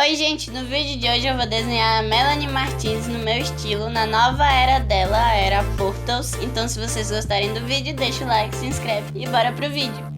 Oi gente, no vídeo de hoje eu vou desenhar a Melanie Martins no meu estilo, na nova era dela, a era Portals. Então se vocês gostarem do vídeo, deixa o like, se inscreve e bora pro vídeo.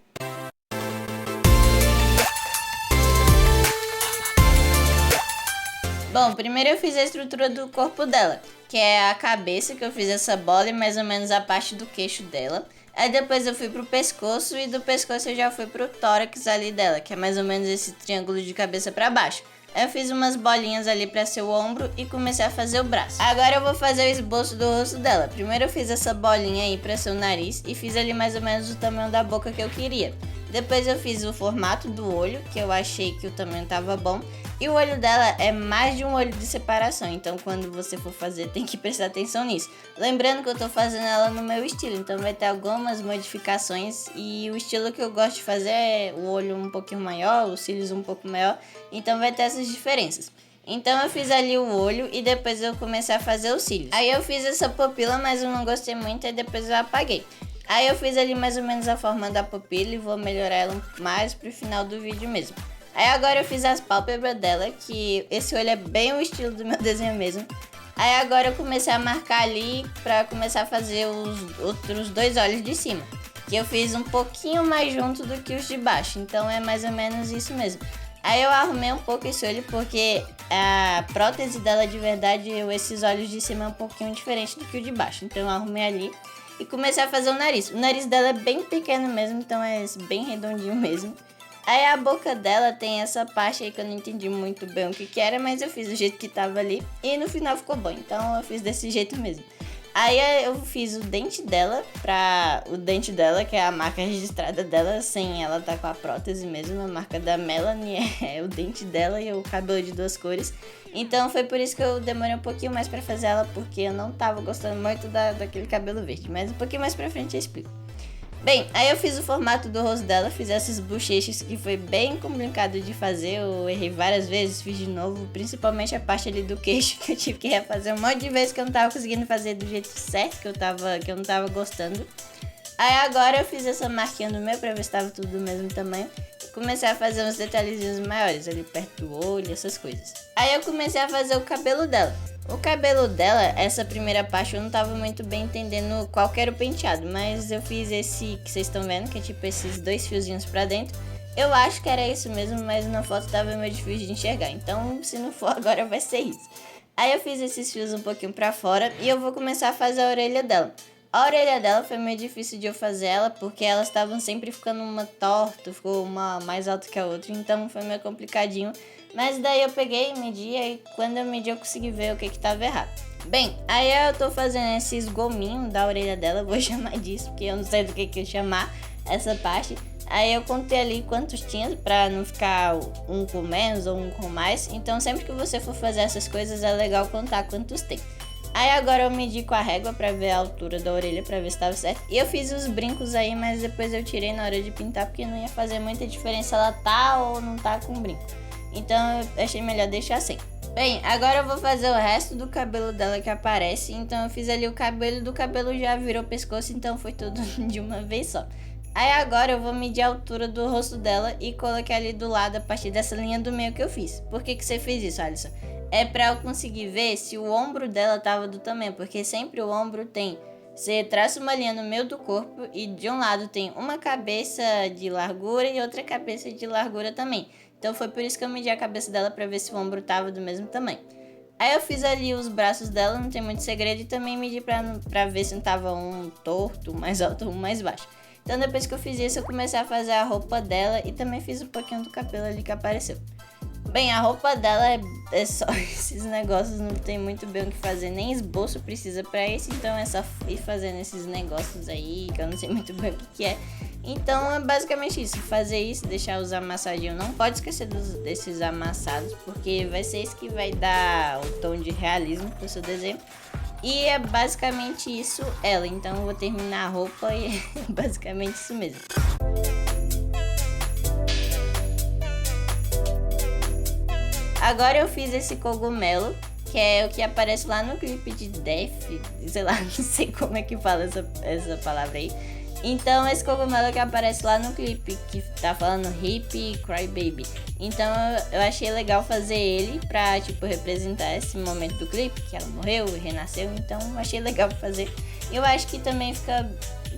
Bom, primeiro eu fiz a estrutura do corpo dela, que é a cabeça, que eu fiz essa bola e mais ou menos a parte do queixo dela. Aí depois eu fui pro pescoço e do pescoço eu já fui pro tórax ali dela, que é mais ou menos esse triângulo de cabeça pra baixo. Aí eu fiz umas bolinhas ali pra ser o ombro e comecei a fazer o braço. Agora eu vou fazer o esboço do rosto dela. Primeiro eu fiz essa bolinha aí pra ser o nariz e fiz ali mais ou menos o tamanho da boca que eu queria. Depois eu fiz o formato do olho, que eu achei que o tamanho tava bom. E o olho dela é mais de um olho de separação, então quando você for fazer tem que prestar atenção nisso. Lembrando que eu tô fazendo ela no meu estilo, então vai ter algumas modificações. E o estilo que eu gosto de fazer é o olho um pouquinho maior, os cílios um pouco maior, então vai ter essas diferenças. Então eu fiz ali o olho e depois eu comecei a fazer os cílios. Aí eu fiz essa pupila, mas eu não gostei muito e depois eu apaguei. Aí eu fiz ali mais ou menos a forma da pupila e vou melhorar ela mais pro final do vídeo mesmo. Aí agora eu fiz as pálpebras dela, que esse olho é bem o estilo do meu desenho mesmo. Aí agora eu comecei a marcar ali pra começar a fazer os outros dois olhos de cima, que eu fiz um pouquinho mais junto do que os de baixo, então é mais ou menos isso mesmo. Aí eu arrumei um pouco esse olho porque a prótese dela de verdade, esses olhos de cima é um pouquinho diferente do que o de baixo, então eu arrumei ali e comecei a fazer o nariz. O nariz dela é bem pequeno mesmo, então é bem redondinho mesmo. Aí a boca dela tem essa parte aí que eu não entendi muito bem o que era, mas eu fiz do jeito que tava ali e no final ficou bom, então eu fiz desse jeito mesmo. Aí eu fiz o dente dela, que é a marca registrada dela, sem ela tá com a prótese mesmo, a marca da Melanie é o dente dela e o cabelo de duas cores. Então foi por isso que eu demorei um pouquinho mais pra fazer ela, porque eu não tava gostando muito daquele cabelo verde, mas um pouquinho mais pra frente eu explico. Bem, aí eu fiz o formato do rosto dela, fiz essas bochechas que foi bem complicado de fazer, eu errei várias vezes, fiz de novo, principalmente a parte ali do queixo, que eu tive que refazer um monte de vezes que eu não tava conseguindo fazer do jeito certo, que eu não tava gostando. Aí agora eu fiz essa marquinha no meu pra ver se tava tudo do mesmo tamanho. Comecei a fazer uns detalhezinhos maiores ali perto do olho, essas coisas. Aí eu comecei a fazer o cabelo dela. O cabelo dela, essa primeira parte eu não tava muito bem entendendo qual que era o penteado, mas eu fiz esse que vocês estão vendo, que é tipo esses dois fiozinhos pra dentro. Eu acho que era isso mesmo, mas na foto tava meio difícil de enxergar, então se não for agora vai ser isso. Aí eu fiz esses fios um pouquinho pra fora e eu vou começar a fazer a orelha dela. A orelha dela foi meio difícil de eu fazer ela, porque elas estavam sempre ficando uma torta, ficou uma mais alta que a outra, então foi meio complicadinho. Mas daí eu peguei, medi, e quando eu medi eu consegui ver o que tava errado. Bem, aí eu tô fazendo esses gominhos da orelha dela, vou chamar disso, porque eu não sei do que eu chamar essa parte. Aí eu contei ali quantos tinha, pra não ficar um com menos ou um com mais. Então sempre que você for fazer essas coisas é legal contar quantos tem. Aí agora eu medi com a régua pra ver a altura da orelha, pra ver se tava certo. E eu fiz os brincos aí, mas depois eu tirei na hora de pintar, porque não ia fazer muita diferença ela tá ou não tá com brinco. Então eu achei melhor deixar assim. Bem, agora eu vou fazer o resto do cabelo dela que aparece. Então eu fiz ali o cabelo, do cabelo já virou pescoço, então foi tudo de uma vez só. Aí agora eu vou medir a altura do rosto dela e coloquei ali do lado a partir dessa linha do meio que eu fiz. Por que você fez isso, Alisson? É pra eu conseguir ver se o ombro dela tava do tamanho, porque sempre o ombro tem... Você traça uma linha no meio do corpo e de um lado tem uma cabeça de largura e outra cabeça de largura também. Então foi por isso que eu medi a cabeça dela pra ver se o ombro tava do mesmo tamanho. Aí eu fiz ali os braços dela, não tem muito segredo, e também medi pra ver se não tava um torto, mais alto ou um mais baixo. Então depois que eu fiz isso, eu comecei a fazer a roupa dela e também fiz um pouquinho do cabelo ali que apareceu. Bem, a roupa dela é só esses negócios, não tem muito bem o que fazer, nem esboço precisa pra isso, então é só ir fazendo esses negócios aí, que eu não sei muito bem o que é. Então é basicamente isso, fazer isso, deixar os amassadinhos, não pode esquecer desses amassados, porque vai ser isso que vai dar o tom de realismo pro seu desenho. E é basicamente isso ela, então eu vou terminar a roupa e é basicamente isso mesmo. Agora eu fiz esse cogumelo, que é o que aparece lá no clipe de Death, sei lá, não sei como é que fala essa palavra aí. Então esse cogumelo que aparece lá no clipe, que tá falando Hip Cry Baby. Então eu achei legal fazer ele pra, tipo, representar esse momento do clipe, que ela morreu e renasceu. Então eu achei legal fazer. Eu acho que também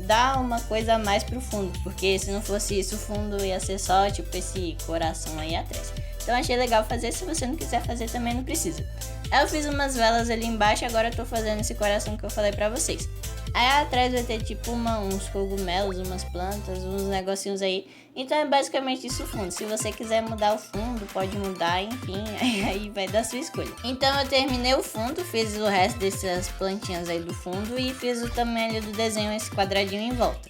dá uma coisa a mais pro fundo, porque se não fosse isso, o fundo ia ser só, tipo, esse coração aí atrás. Então achei legal fazer, se você não quiser fazer também não precisa. Aí eu fiz umas velas ali embaixo, agora eu tô fazendo esse coração que eu falei pra vocês. Aí atrás vai ter tipo uns cogumelos, umas plantas, uns negocinhos aí. Então é basicamente isso o fundo. Se você quiser mudar o fundo, pode mudar, enfim, aí vai dar sua escolha. Então eu terminei o fundo, fiz o resto dessas plantinhas aí do fundo e fiz o tamanho ali do desenho, esse quadradinho em volta.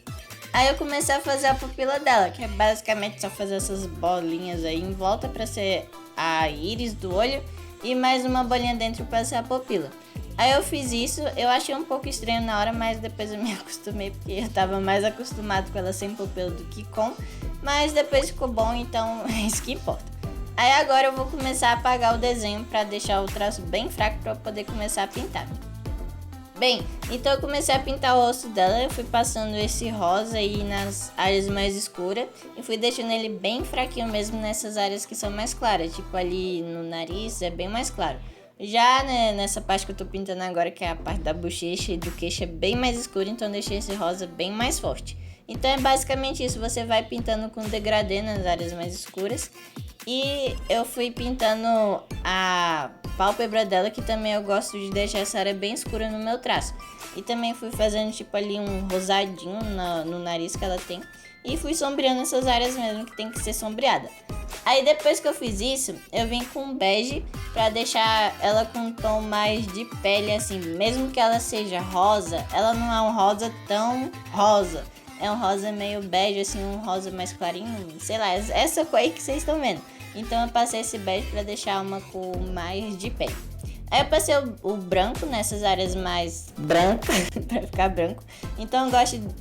Aí eu comecei a fazer a pupila dela, que é basicamente só fazer essas bolinhas aí em volta pra ser a íris do olho e mais uma bolinha dentro pra ser a pupila. Aí eu fiz isso, eu achei um pouco estranho na hora, mas depois eu me acostumei, porque eu tava mais acostumado com ela sem pupila do que com. Mas depois ficou bom, então é isso que importa. Aí agora eu vou começar a apagar o desenho pra deixar o traço bem fraco pra eu poder começar a pintar. Bem, então eu comecei a pintar o rosto dela, eu fui passando esse rosa aí nas áreas mais escuras e fui deixando ele bem fraquinho mesmo nessas áreas que são mais claras, tipo ali no nariz é bem mais claro. Já, né, nessa parte que eu tô pintando agora, que é a parte da bochecha e do queixo, é bem mais escuro, então eu deixei esse rosa bem mais forte. Então é basicamente isso, você vai pintando com degradê nas áreas mais escuras. E eu fui pintando a pálpebra dela, que também eu gosto de deixar essa área bem escura no meu traço. E também fui fazendo tipo ali um rosadinho no nariz que ela tem. E fui sombreando essas áreas mesmo que tem que ser sombreada. Aí depois que eu fiz isso, eu vim com bege pra deixar ela com um tom mais de pele assim. Mesmo que ela seja rosa, ela não é um rosa tão rosa. É um rosa meio bege, assim, um rosa mais clarinho, sei lá, essa cor aí que vocês estão vendo. Então eu passei esse bege pra deixar uma cor mais de pele. Aí eu passei o branco nessas áreas mais brancas, pra ficar branco. Então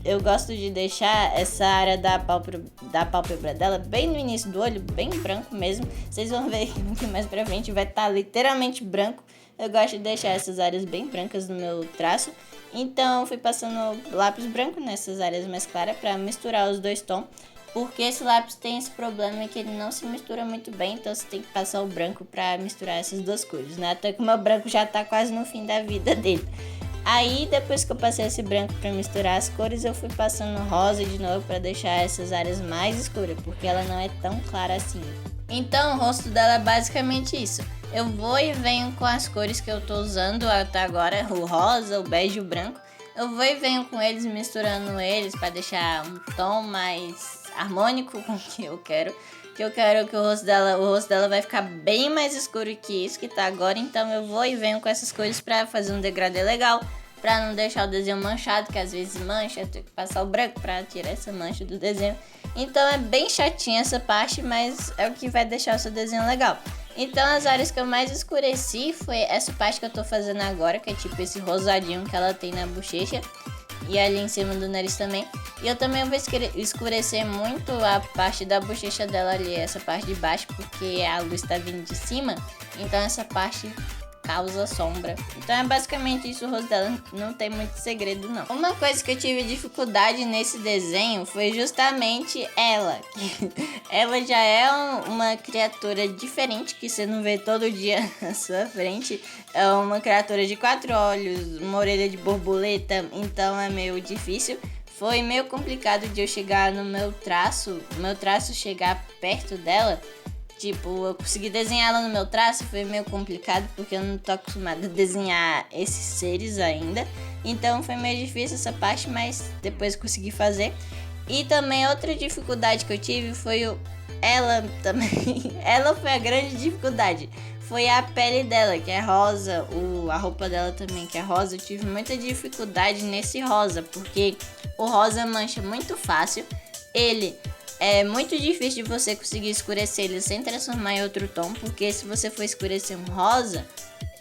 eu gosto de deixar essa área da pálpebra dela bem no início do olho, bem branco mesmo. Vocês vão ver que mais pra frente vai estar literalmente branco. Eu gosto de deixar essas áreas bem brancas no meu traço. Então fui passando lápis branco nessas áreas mais claras pra misturar os dois tons. Porque esse lápis tem esse problema que ele não se mistura muito bem, então você tem que passar o branco pra misturar essas duas cores, né? Até que o meu branco já tá quase no fim da vida dele. Aí, depois que eu passei esse branco pra misturar as cores, eu fui passando rosa de novo pra deixar essas áreas mais escuras, porque ela não é tão clara assim. Então, o rosto dela é basicamente isso. Eu vou e venho com as cores que eu tô usando até agora, o rosa, o bege e o branco. Eu vou e venho com eles, misturando eles pra deixar um tom mais harmônico com o que eu quero. Que eu quero que o rosto dela vai ficar bem mais escuro que isso que tá agora. Então eu vou e venho com essas cores pra fazer um degradê legal, pra não deixar o desenho manchado, que às vezes mancha, eu tenho que passar o branco pra tirar essa mancha do desenho. Então é bem chatinha essa parte, mas é o que vai deixar o seu desenho legal. Então as áreas que eu mais escureci foi essa parte que eu tô fazendo agora, que é tipo esse rosadinho que ela tem na bochecha. E ali em cima do nariz também. E eu também vou escurecer muito a parte da bochecha dela ali, essa parte de baixo, porque a luz tá vindo de cima. Então essa parte causa sombra. Então é basicamente isso, o rosto dela não tem muito segredo não. Uma coisa que eu tive dificuldade nesse desenho foi justamente ela. Ela já é uma criatura diferente que você não vê todo dia na sua frente. É uma criatura de 4 olhos, uma orelha de borboleta, então é meio difícil. Foi meio complicado de eu chegar no meu traço chegar perto dela. Tipo, eu consegui desenhar ela no meu traço, foi meio complicado porque eu não tô acostumada a desenhar esses seres ainda. Então foi meio difícil essa parte, mas depois consegui fazer. E também outra dificuldade que eu tive foi ela também. Ela foi a grande dificuldade. Foi a pele dela, que é rosa, a roupa dela também, que é rosa. Eu tive muita dificuldade nesse rosa, porque o rosa mancha muito fácil. Ele é muito difícil de você conseguir escurecer ele sem transformar em outro tom, porque se você for escurecer um rosa,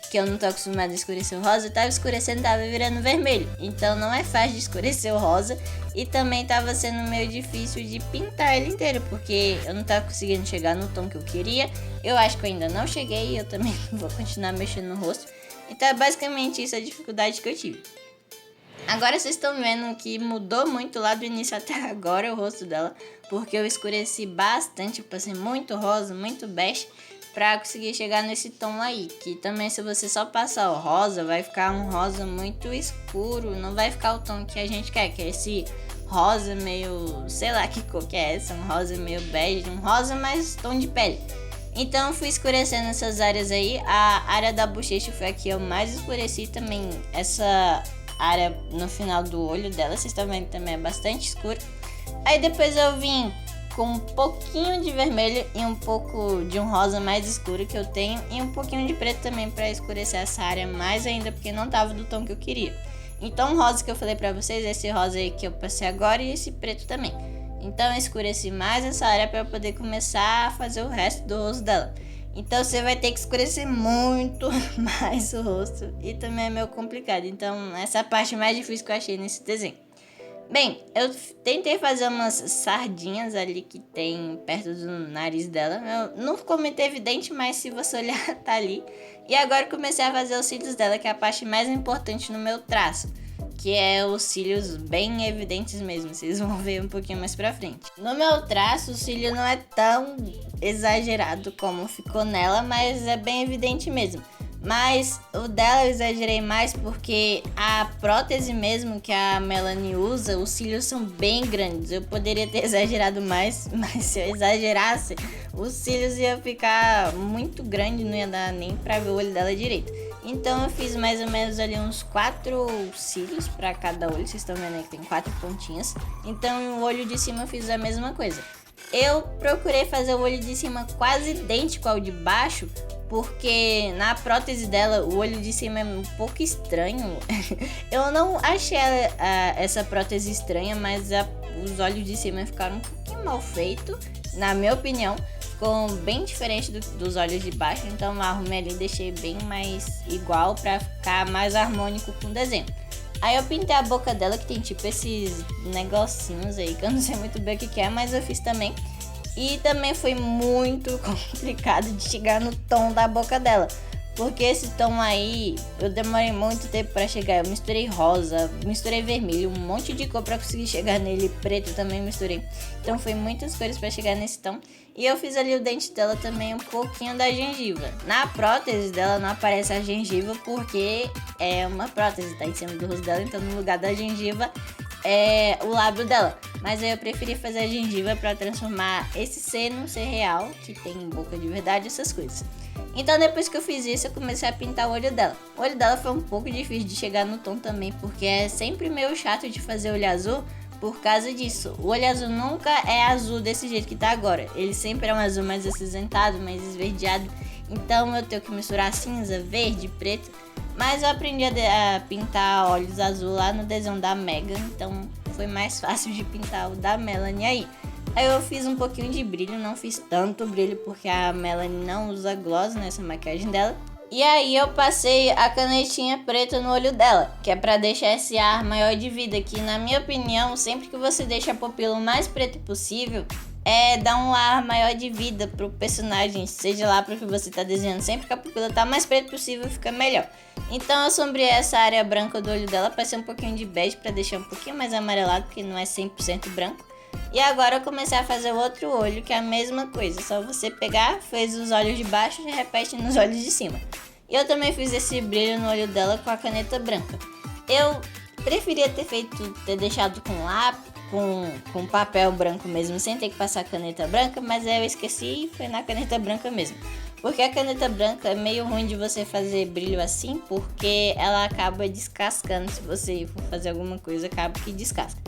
que eu não tô acostumada a escurecer o rosa, eu tava escurecendo, tava virando vermelho. Então não é fácil de escurecer o rosa. E também tava sendo meio difícil de pintar ele inteiro, porque eu não tava conseguindo chegar no tom que eu queria. Eu acho que eu ainda não cheguei e eu também vou continuar mexendo no rosto. Então é basicamente isso a dificuldade que eu tive. Agora vocês estão vendo que mudou muito lá do início até agora o rosto dela, porque eu escureci bastante, eu passei muito rosa, muito bege, pra conseguir chegar nesse tom aí. Que também, se você só passar o rosa, vai ficar um rosa muito escuro, não vai ficar o tom que a gente quer, que é esse rosa meio, sei lá que cor que é essa, um rosa meio bege, um rosa mais tom de pele. Então eu fui escurecendo essas áreas aí. A área da bochecha foi a que eu mais escureci também. Essa área no final do olho dela, vocês estão vendo também é bastante escuro. Aí depois eu vim com um pouquinho de vermelho e um pouco de um rosa mais escuro que eu tenho. E um pouquinho de preto também para escurecer essa área mais ainda, porque não tava do tom que eu queria. Então o rosa que eu falei pra vocês, esse rosa aí que eu passei agora e esse preto também. Então eu escureci mais essa área para eu poder começar a fazer o resto do rosto dela. Então você vai ter que escurecer muito mais o rosto e também é meio complicado. Então essa é a parte mais difícil que eu achei nesse desenho. Bem, eu tentei fazer umas sardinhas ali que tem perto do nariz dela. Não ficou muito evidente, mas se você olhar tá ali. E agora comecei a fazer os cílios dela, que é a parte mais importante no meu traço, que é os cílios bem evidentes mesmo, vocês vão ver um pouquinho mais pra frente. No meu traço, o cílio não é tão exagerado como ficou nela, mas é bem evidente mesmo. Mas o dela eu exagerei mais porque a prótese mesmo que a Melanie usa, os cílios são bem grandes. Eu poderia ter exagerado mais, mas se eu exagerasse, os cílios iam ficar muito grandes, não ia dar nem pra ver o olho dela direito. Então eu fiz mais ou menos ali uns 4 cílios para cada olho. Vocês estão vendo aí que tem 4 pontinhas. Então o olho de cima eu fiz a mesma coisa. Eu procurei fazer o olho de cima quase idêntico ao de baixo, porque na prótese dela o olho de cima é um pouco estranho. Eu não achei essa prótese estranha, mas os olhos de cima ficaram um pouquinho mal feitos, na minha opinião. Ficou bem diferente dos olhos de baixo, então eu arrumei ali e deixei bem mais igual pra ficar mais harmônico com o desenho. Aí eu pintei a boca dela, que tem tipo esses negocinhos aí, que eu não sei muito bem o que é, mas eu fiz também. E também foi muito complicado de chegar no tom da boca dela, porque esse tom aí eu demorei muito tempo pra chegar. Eu misturei rosa, misturei vermelho, um monte de cor pra conseguir chegar nele, preto também misturei. Então foi muitas cores pra chegar nesse tom. E eu fiz ali o dente dela também, um pouquinho da gengiva. Na prótese dela não aparece a gengiva porque é uma prótese, tá em cima do rosto dela, então no lugar da gengiva é o lábio dela. Mas aí eu preferi fazer a gengiva pra transformar esse C num C real, que tem boca de verdade, essas coisas. Então depois que eu fiz isso, eu comecei a pintar o olho dela. O olho dela foi um pouco difícil de chegar no tom também, porque é sempre meio chato de fazer olho azul por causa disso. O olho azul nunca é azul desse jeito que tá agora. Ele sempre é um azul mais acinzentado, mais esverdeado. Então eu tenho que misturar cinza, verde, preto. Mas eu aprendi a pintar olhos azul lá no desenho da Megan, então foi mais fácil de pintar o da Melanie aí. Aí eu fiz um pouquinho de brilho, não fiz tanto brilho porque a Melanie não usa gloss nessa maquiagem dela. E aí eu passei a canetinha preta no olho dela, que é pra deixar esse ar maior de vida, que na minha opinião, sempre que você deixa a pupila o mais preta possível, dá um ar maior de vida pro personagem, seja lá pro que você tá desenhando. Sempre que a pupila tá mais preta possível, fica melhor. Então eu sombreei essa área branca do olho dela, passei um pouquinho de bege pra deixar um pouquinho mais amarelado, porque não é 100% branco. E agora eu comecei a fazer o outro olho, que é a mesma coisa. Só você pegar, fez os olhos de baixo e repete nos olhos de cima. E eu também fiz esse brilho no olho dela com a caneta branca. Eu preferia ter deixado com lápis, com papel branco mesmo, sem ter que passar caneta branca, mas aí eu esqueci e foi na caneta branca mesmo. Porque a caneta branca é meio ruim de você fazer brilho assim, porque ela acaba descascando. Se você for fazer alguma coisa, acaba que descasca.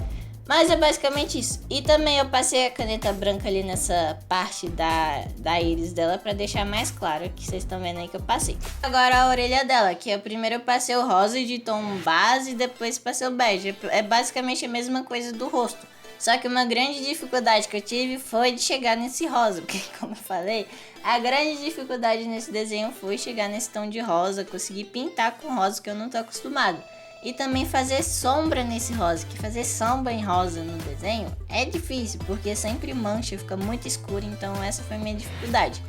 Mas é basicamente isso. E também eu passei a caneta branca ali nessa parte da íris dela pra deixar mais claro, que vocês estão vendo aí que eu passei. Agora a orelha dela, que primeiro eu passei o rosa de tom base e depois passei o bege. É basicamente a mesma coisa do rosto. Só que uma grande dificuldade que eu tive foi de chegar nesse rosa, porque como eu falei, a grande dificuldade nesse desenho foi chegar nesse tom de rosa, conseguir pintar com rosa que eu não tô acostumado. E também fazer sombra nesse rosa, que fazer sombra em rosa no desenho é difícil, porque sempre mancha, fica muito escuro, então essa foi a minha dificuldade.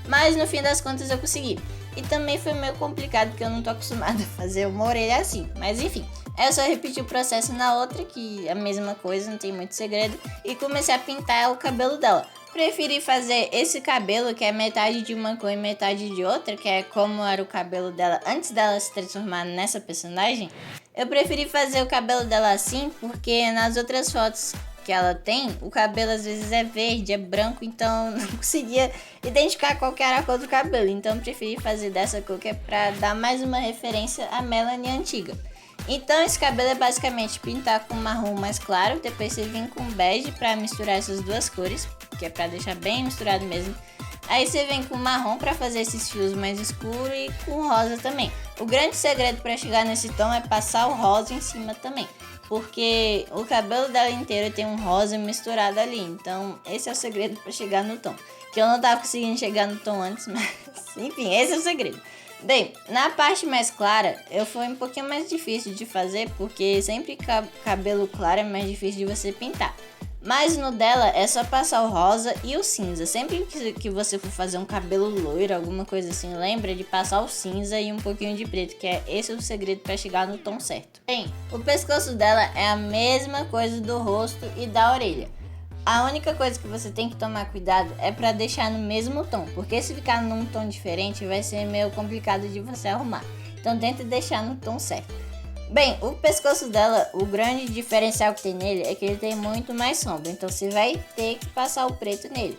Mas no fim das contas eu consegui. E também foi meio complicado, porque eu não tô acostumada a fazer uma orelha assim. Mas enfim, Aí eu só repeti o processo na outra, que é a mesma coisa, não tem muito segredo, e comecei a pintar o cabelo dela. Preferi fazer esse cabelo, que é metade de uma cor e metade de outra, que é como era o cabelo dela antes dela se transformar nessa personagem. Eu preferi fazer o cabelo dela assim, porque nas outras fotos que ela tem, o cabelo às vezes é verde, é branco, então não conseguia identificar qual que era a cor do cabelo. Então eu preferi fazer dessa cor, que é pra dar mais uma referência à Melanie antiga. Então esse cabelo é basicamente pintar com marrom mais claro, depois você vem com bege pra misturar essas duas cores, que é pra deixar bem misturado mesmo. Aí você vem com marrom pra fazer esses fios mais escuros e com rosa também. O grande segredo pra chegar nesse tom é passar o rosa em cima também, porque o cabelo dela inteiro tem um rosa misturado ali. Então esse é o segredo pra chegar no tom, que eu não tava conseguindo chegar no tom antes, mas enfim, esse é o segredo. Bem, na parte mais clara, foi um pouquinho mais difícil de fazer, porque sempre cabelo claro é mais difícil de você pintar. Mas no dela é só passar o rosa e o cinza. Sempre que você for fazer um cabelo loiro, alguma coisa assim, lembra de passar o cinza e um pouquinho de preto, que é esse o segredo para chegar no tom certo. Bem, o pescoço dela é a mesma coisa do rosto e da orelha. A única coisa que você tem que tomar cuidado é para deixar no mesmo tom, porque se ficar num tom diferente vai ser meio complicado de você arrumar. Então tenta deixar no tom certo. Bem, o pescoço dela, o grande diferencial que tem nele é que ele tem muito mais sombra, então você vai ter que passar o preto nele.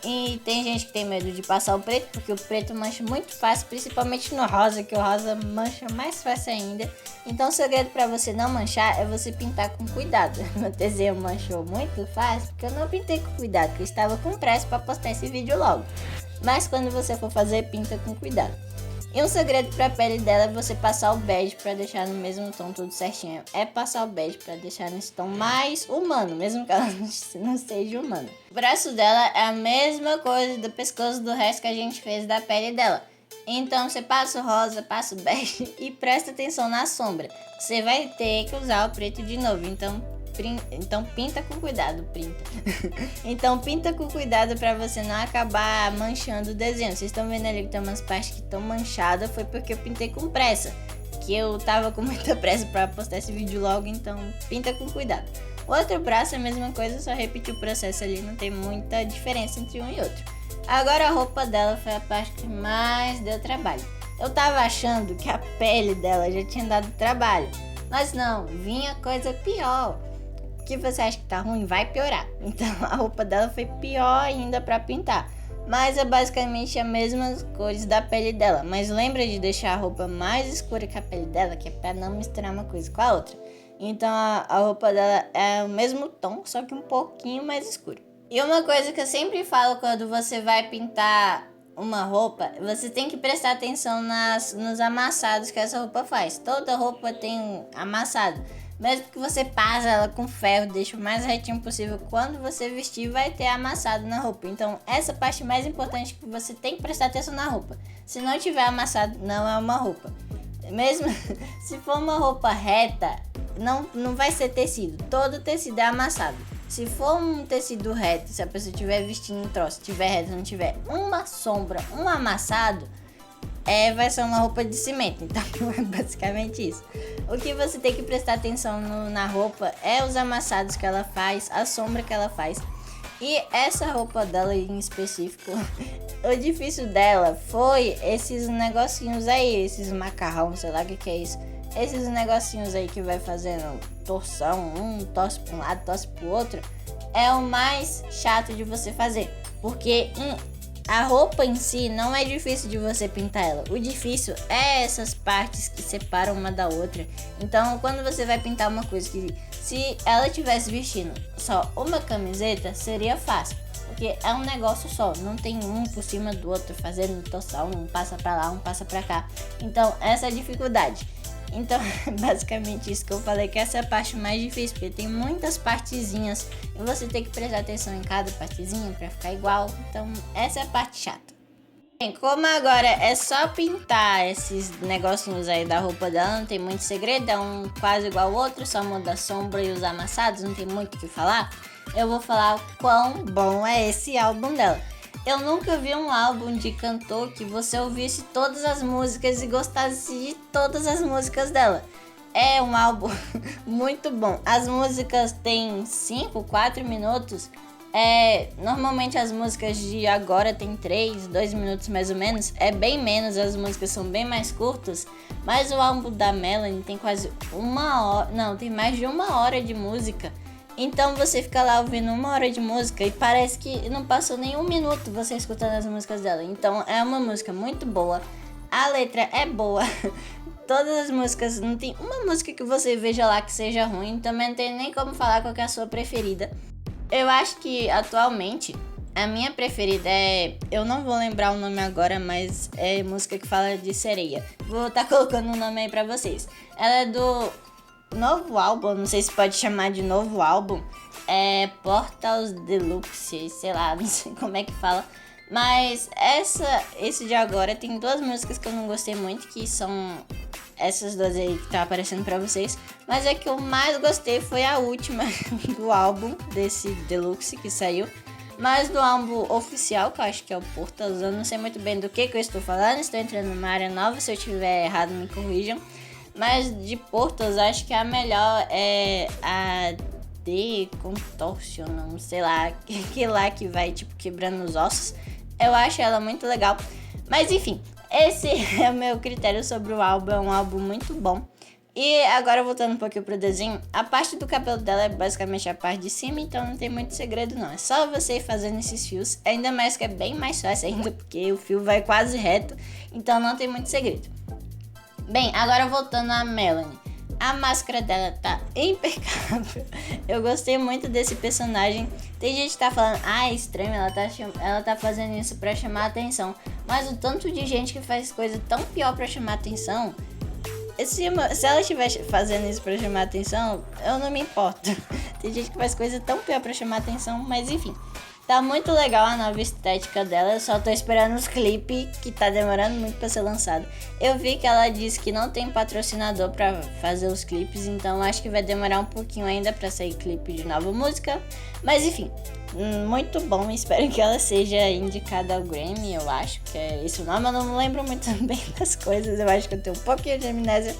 E tem gente que tem medo de passar o preto, porque o preto mancha muito fácil, principalmente no rosa, que o rosa mancha mais fácil ainda. Então o segredo para você não manchar é você pintar com cuidado. Meu desenho manchou muito fácil, porque eu não pintei com cuidado, porque eu estava com pressa para postar esse vídeo logo. Mas quando você for fazer, pinta com cuidado. E um segredo pra pele dela é você passar o bege pra deixar no mesmo tom tudo certinho. É passar o bege pra deixar nesse tom mais humano, mesmo que ela não seja humana. O braço dela é a mesma coisa do pescoço do resto que a gente fez da pele dela. Então você passa o rosa, passa o bege e presta atenção na sombra. Você vai ter que usar o preto de novo, então pinta com cuidado, Então pinta com cuidado pra você não acabar manchando o desenho. Vocês estão vendo ali que tem umas partes que estão manchadas, foi porque eu pintei com pressa, que eu tava com muita pressa pra postar esse vídeo logo, então pinta com cuidado. O outro braço é a mesma coisa, só repetir o processo ali, não tem muita diferença entre um e outro. Agora a roupa dela foi a parte que mais deu trabalho. Eu tava achando que a pele dela já tinha dado trabalho, mas não, vinha coisa pior. O que você acha que tá ruim vai piorar. Então a roupa dela foi pior ainda pra pintar. Mas é basicamente as mesmas cores da pele dela. Mas lembra de deixar a roupa mais escura que a pele dela, que é pra não misturar uma coisa com a outra. Então a roupa dela é o mesmo tom, só que um pouquinho mais escuro. E uma coisa que eu sempre falo quando você vai pintar uma roupa, você tem que prestar atenção nos amassados que essa roupa faz. Toda roupa tem um amassado. Mesmo que você passe ela com ferro, deixa o mais retinho possível, quando você vestir vai ter amassado na roupa. Então essa parte mais importante que você tem que prestar atenção na roupa. Se não tiver amassado, não é uma roupa. Mesmo se for uma roupa reta, não vai ser tecido. Todo tecido é amassado. Se for um tecido reto, se a pessoa estiver vestindo um troço, tiver reto, não tiver uma sombra, um amassado, vai ser uma roupa de cimento. Então é basicamente isso. O que você tem que prestar atenção na roupa é os amassados que ela faz, a sombra que ela faz. E essa roupa dela em específico, o difícil dela foi esses negocinhos aí, esses macarrão, sei lá o que é isso. Esses negocinhos aí que vai fazendo torção, torce para um lado, torce para o outro, é o mais chato de você fazer. Porque a roupa em si não é difícil de você pintar ela. O difícil é essas partes que separam uma da outra. Então, quando você vai pintar uma coisa que, se ela estivesse vestindo só uma camiseta, seria fácil. Porque é um negócio só, não tem um por cima do outro fazendo torção, um passa pra lá, um passa pra cá. Então, essa é a dificuldade. Então, basicamente isso que eu falei, que essa é a parte mais difícil, porque tem muitas partezinhas e você tem que prestar atenção em cada partezinha pra ficar igual. Então, essa é a parte chata. Bem, como agora é só pintar esses negocinhos aí da roupa dela, não tem muito segredo, é um quase igual ao outro, só muda a sombra e os amassados, não tem muito o que falar. Eu vou falar o quão bom é esse álbum dela. Eu nunca vi um álbum de cantor que você ouvisse todas as músicas e gostasse de todas as músicas dela. É um álbum muito bom. As músicas têm 5, 4 minutos. Normalmente as músicas de agora tem 3, 2 minutos mais ou menos. É bem menos, as músicas são bem mais curtas. Mas o álbum da Melanie tem quase 1 hora. Não, tem mais de 1 hora de música. Então você fica lá ouvindo 1 hora de música e parece que não passou nem 1 minuto você escutando as músicas dela. Então é uma música muito boa. A letra é boa. Todas as músicas, não tem uma música que você veja lá que seja ruim. Também não tem nem como falar qual que é a sua preferida. Eu acho que atualmente a minha preferida é... Eu não vou lembrar o nome agora, mas é música que fala de sereia. Vou estar colocando o nome aí pra vocês. Ela é do novo álbum, não sei se pode chamar de novo álbum. É Portals Deluxe, sei lá, não sei como é que fala. Mas esse de agora tem 2 músicas que eu não gostei muito, que são essas 2 aí que tá aparecendo pra vocês. Mas a que eu mais gostei foi a última do álbum, desse Deluxe que saiu. Mas do álbum oficial, que eu acho que é o Portals, eu não sei muito bem do que eu estou falando. Estou entrando numa área nova, se eu estiver errado me corrijam. Mas de Portals, acho que a melhor é a The Contortion, sei lá, que lá que vai tipo quebrando os ossos. Eu acho ela muito legal. Mas enfim, esse é o meu critério sobre o álbum. É um álbum muito bom. E agora voltando um pouquinho pro desenho, a parte do cabelo dela é basicamente a parte de cima, então não tem muito segredo não. É só você ir fazendo esses fios, ainda mais que é bem mais fácil ainda, porque o fio vai quase reto, então não tem muito segredo. Bem, agora voltando a Melanie. A máscara dela tá impecável. Eu gostei muito desse personagem. Tem gente que tá falando, é estranho, ela tá fazendo isso pra chamar atenção. Mas o tanto de gente que faz coisa tão pior pra chamar atenção... Se ela estiver fazendo isso pra chamar atenção, eu não me importo. Tem gente que faz coisa tão pior pra chamar atenção, mas enfim. Tá muito legal a nova estética dela, eu só tô esperando os clipes, que tá demorando muito pra ser lançado. Eu vi que ela disse que não tem patrocinador pra fazer os clipes, então acho que vai demorar um pouquinho ainda pra sair clipe de nova música. Mas enfim, muito bom, espero que ela seja indicada ao Grammy, eu acho que é esse o nome. Eu não lembro muito bem das coisas, eu acho que eu tenho um pouquinho de amnésia,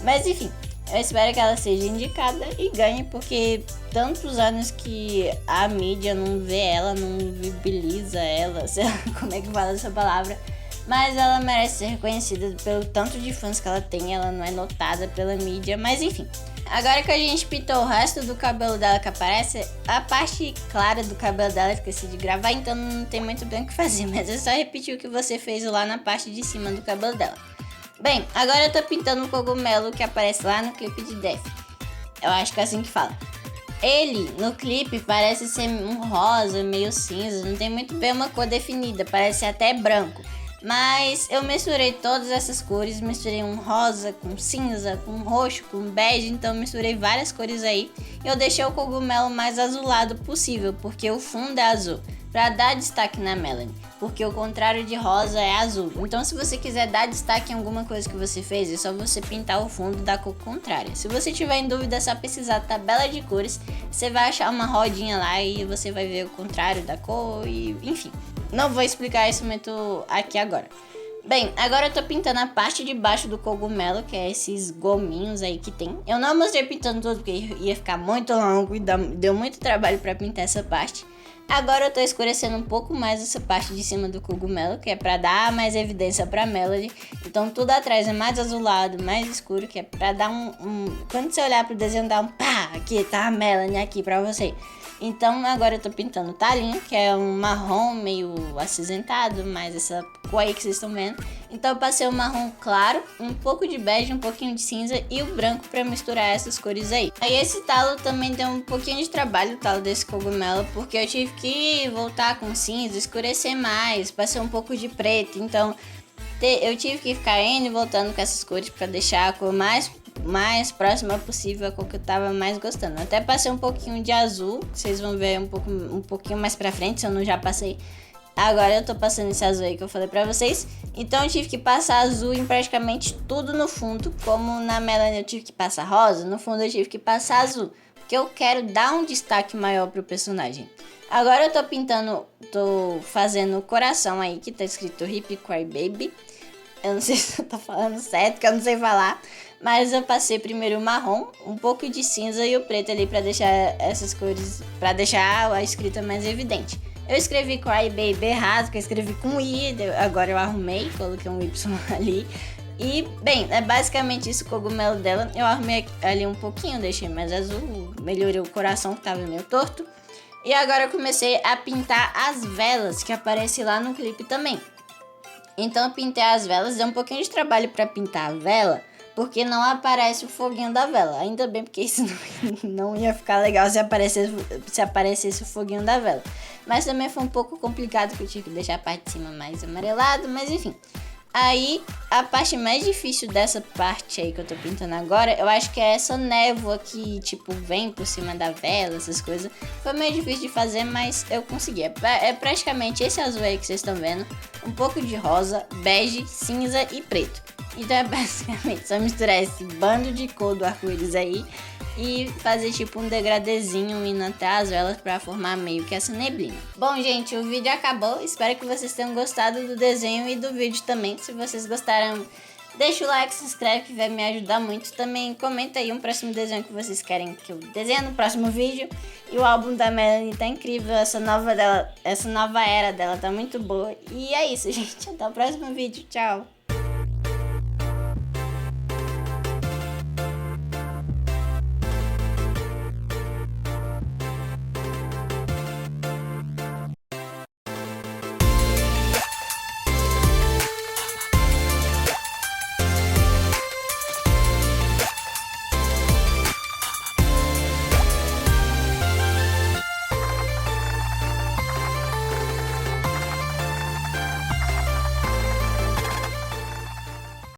mas enfim. Eu espero que ela seja indicada e ganhe, porque tantos anos que a mídia não vê ela, não viabiliza ela, sei lá como é que fala essa palavra, mas ela merece ser reconhecida pelo tanto de fãs que ela tem. Ela não é notada pela mídia, mas enfim. Agora que a gente pintou o resto do cabelo dela que aparece, a parte clara do cabelo dela eu esqueci de gravar, então não tem muito bem o que fazer, mas é só repetir o que você fez lá na parte de cima do cabelo dela. Bem, agora eu tô pintando um cogumelo que aparece lá no clipe de Def. Eu acho que é assim que fala. Ele, no clipe, parece ser um rosa, meio cinza. Não tem muito bem uma cor definida, parece até branco. Mas eu misturei todas essas cores. Misturei um rosa com cinza, com roxo, com bege. Então misturei várias cores aí. E eu deixei o cogumelo mais azulado possível, porque o fundo é azul, pra dar destaque na Melanie. Porque o contrário de rosa é azul. Então se você quiser dar destaque em alguma coisa que você fez, é só você pintar o fundo da cor contrária. Se você tiver em dúvida, é só pesquisar tabela de cores. Você vai achar uma rodinha lá e você vai ver o contrário da cor e enfim. Não vou explicar isso muito aqui agora. Bem, agora eu tô pintando a parte de baixo do cogumelo, que é esses gominhos aí que tem. Eu não mostrei pintando tudo porque ia ficar muito longo e deu muito trabalho pra pintar essa parte. Agora eu tô escurecendo um pouco mais essa parte de cima do cogumelo, que é pra dar mais evidência pra Melody. Então tudo atrás é mais azulado, mais escuro, que é pra dar quando você olhar pro desenho, dá um pá, aqui tá a Melody aqui pra você. Então agora eu tô pintando o talinho, que é um marrom meio acinzentado, mas essa cor aí que vocês estão vendo. Então eu passei o marrom claro, um pouco de bege, um pouquinho de cinza e o branco pra misturar essas cores aí. Aí esse talo também deu um pouquinho de trabalho, o talo desse cogumelo, porque eu tive que voltar com cinza, escurecer mais, passei um pouco de preto. Então eu tive que ficar indo e voltando com essas cores pra deixar a cor mais próxima possível a cor que eu tava mais gostando. Até passei um pouquinho de azul, que vocês vão ver um pouquinho mais pra frente, se eu não já passei. Agora eu tô passando esse azul aí que eu falei pra vocês. Então eu tive que passar azul em praticamente tudo no fundo. Como na Melanie eu tive que passar rosa, no fundo eu tive que passar azul, porque eu quero dar um destaque maior pro personagem. Agora eu tô fazendo o coração aí, que tá escrito Hip Cry Baby. Eu não sei se eu tô falando certo, que eu não sei falar. Mas eu passei primeiro o marrom, um pouco de cinza e o preto ali pra deixar essas cores, pra deixar a escrita mais evidente. Eu escrevi Cry Baby errado, que eu escrevi com I, agora eu arrumei, coloquei um Y ali. E, bem, é basicamente isso, o cogumelo dela. Eu arrumei ali um pouquinho, deixei mais azul, melhorei o coração que tava meio torto. E agora eu comecei a pintar as velas, que aparece lá no clipe também. Então eu pintei as velas, deu um pouquinho de trabalho pra pintar a vela, porque não aparece o foguinho da vela. Ainda bem, porque isso não ia ficar legal se aparecesse o foguinho da vela. Mas também foi um pouco complicado, que eu tive que deixar a parte de cima mais amarelada, mas enfim. Aí, a parte mais difícil dessa parte aí que eu tô pintando agora, eu acho que é essa névoa que, tipo, vem por cima da vela, essas coisas. Foi meio difícil de fazer, mas eu consegui. É praticamente esse azul aí que vocês estão vendo. Um pouco de rosa, bege, cinza e preto. Então é basicamente só misturar esse bando de cor do arco-íris aí e fazer tipo um degradezinho indo até as velas pra formar meio que essa neblina. Bom, gente, o vídeo acabou. Espero que vocês tenham gostado do desenho e do vídeo também. Se vocês gostaram, deixa o like, se inscreve que vai me ajudar muito. Também comenta aí um próximo desenho que vocês querem que eu desenhe no próximo vídeo. E o álbum da Melanie tá incrível, essa nova era dela tá muito boa. E é isso, gente. Até o próximo vídeo. Tchau!